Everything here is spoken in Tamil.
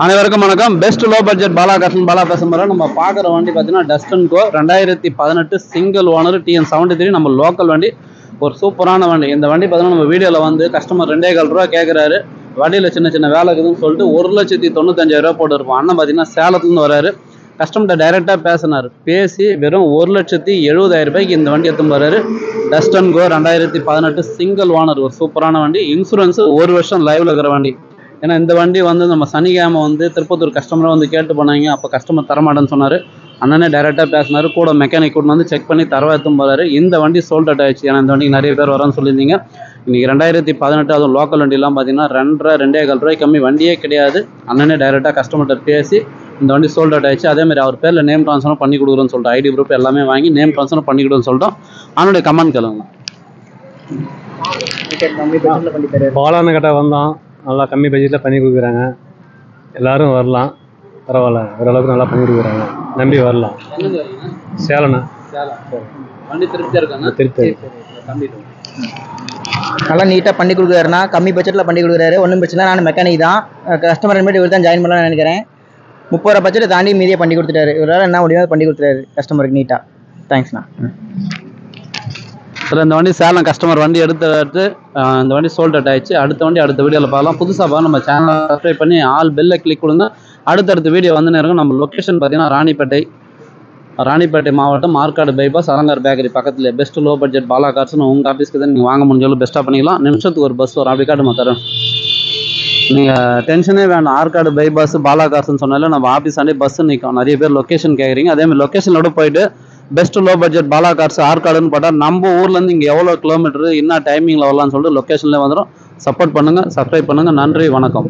அனைவருக்கும் வணக்கம். பெஸ்ட் லோ பட்ஜெட் பாலா பேசும்போது நம்ம பார்க்குற வண்டி பார்த்தீங்கன்னா டஸ்டன் கோ 2018 சிங்கிள் ஓனர் TN73 நம்ம லோக்கல் வண்டி. ஒரு சூப்பரான வண்டி. இந்த வண்டி பார்த்தீங்கன்னா நம்ம வீடியோவில் வந்து கஸ்டமர் 2,4 ரூபா கேட்குறாரு. வண்டியில் சின்ன சின்ன வேலை இருக்குதுன்னு சொல்லிட்டு 1,95,000 போட்டுருப்போம். அண்ணன் பார்த்தீங்கன்னா சேலத்துலேருந்து வராரு. கஸ்டமர்கிட்ட டைரெக்டாக பேசினார். பேசி வெறும் 1,70,000 ரூபாய்க்கு இந்த வண்டி எடுத்துன்னு போகிறாரு. டஸ்டன் கோ 2018 சிங்கிள் ஓனர். ஒரு சூப்பரான வண்டி. இன்சூரன்ஸ் 1 வருஷம் லைவில் இருக்கிற வண்டி. ஏன்னா இந்த வண்டி வந்து நம்ம சனிக்கிழமை வந்து திருப்பத்தூர் கஸ்டமரை வந்து கேட்டு போனாங்க. அப்போ கஸ்டமர் தரமாட்டேன்னு சொன்னார். அண்ணனே டைரெக்டாக பேசினார். கூட மெக்கானிக் கூட்டு வந்து செக் பண்ணி தரவா எடுத்துன்னு போகிறாரு. இந்த வண்டி சோல்ட் அவுட் ஆயிடுச்சு. ஏன்னா இந்த வண்டிக்கு நிறைய பேர் வரான்னு சொல்லியிருந்தீங்க. இன்றைக்கி 2018 அதுவும் லோக்கல் வண்டிலாம் பார்த்தீங்கன்னா 2,500 ரூபாய் கம்மி வண்டியே கிடையாது. அண்ணனே டைரெக்டாக கஸ்டமர்கிட்ட பேசி இந்த வண்டி சோல்ட் அவுட் ஆயிடுச்சு. அதேமாதிரி அவர் பேரில் நேம் ட்ரான்ஸ்ஃபரும் பண்ணி கொடுக்குறோன்னு சொல்லிட்டு ஐடி ப்ரூஃப் எல்லாமே வாங்கி நேம் ட்ரான்ஸ்ஃபரும் பண்ணி கொடுன்னு சொல்லிட்டோம். அவனுடைய கமெண்ட் கேளுங்க. பாலான கட்ட வந்தோம், நல்லா கம்மி பட்ஜெட்டில் பண்ணி கொடுக்குறாங்க. எல்லோரும் வரலாம், பரவாயில்ல, ஓரளவுக்கு நல்லா பண்ணி கொடுக்குறாங்க, நம்பி வரலாம். சேலண்ணா. வண்டி திருப்தியாக இருக்காங்க. திருப்தி நல்லா நீட்டாக பண்ணி கொடுக்குறாருண்ணா. கம்மி பட்ஜெட்டில் பண்ணி கொடுக்குறாரு. ஒன்றும் பிரச்சனை இல்லை. நான் மெக்கானிக் தான். கஸ்டமர் இனிமேட்டு இவர் தான் ஜாயின் பண்ணலாம்னு நினைக்கிறேன். 30 ரூபா பட்ஜெட்டை தாண்டி மீதியை பண்ணி கொடுத்துட்டாரு. இவரால் என்ன முடியாது பண்ணி கொடுத்துட்டாரு கஸ்டமருக்கு நீட்டாக. தேங்க்ஸ்ண்ணா. சார் இந்த வண்டி சேலம் கஸ்டமர் வண்டி எடுத்து இந்த வண்டி சோல்ட் அவுட் ஆயிடுச்சு. அடுத்த வண்டி அடுத்த வீடியோவில் பார்க்கலாம். புதுசாக பார்க்க நம்ம சேனலை சப்ஸ்கிரைப் பண்ணி ஆல் பெல்லை கிளிக் கொடுங்க. அடுத்தடுத்த வீடியோ வந்து இருக்கும். நம்ம லொக்கேஷன் பார்த்தீங்கன்னா ராணிப்பேட்டை மாவட்டம் ஆற்காடு பைபாஸ் அலங்கார் பேக்கரி பக்கத்தில் பெஸ்ட் லோ பட்ஜெட் பாலா கார்ஸ்னு உங்கள் ஆஃபீஸ்க்கு தான் நீங்கள் வாங்க முடிஞ்சாலும் பெஸ்ட்டாக பண்ணிக்கலாம். நிமிஷத்துக்கு ஒரு பஸ் வரும். அப்படி காட்டுமா தரேன். நீங்கள் டென்ஷனே வேண்டாம். ஆற்காடு பைபாஸ் பாலா கார்ஸ்னு சொன்னாலும் நம்ம ஆஃபீஸ் ஆண்டே பஸ் நிற்கும். நிறைய பேர் லொக்கேஷன் கேட்குறீங்க. அதேமாதிரி லொக்கேஷனோட போயிட்டு best low budget Bala cars ஆற்காடுன்னு போட்டால் நம்ம ஊர்லேருந்து இங்கே எவ்வளோ கிலோமீட்டர் என்ன டைமிங்கில் வரலாம்னு சொல்லிட்டு லொக்கேஷன்லேயே வந்துடும். சப்போர்ட் பண்ணுங்கள், சப்ஸ்கிரைப் பண்ணுங்கள். நன்றி, வணக்கம்.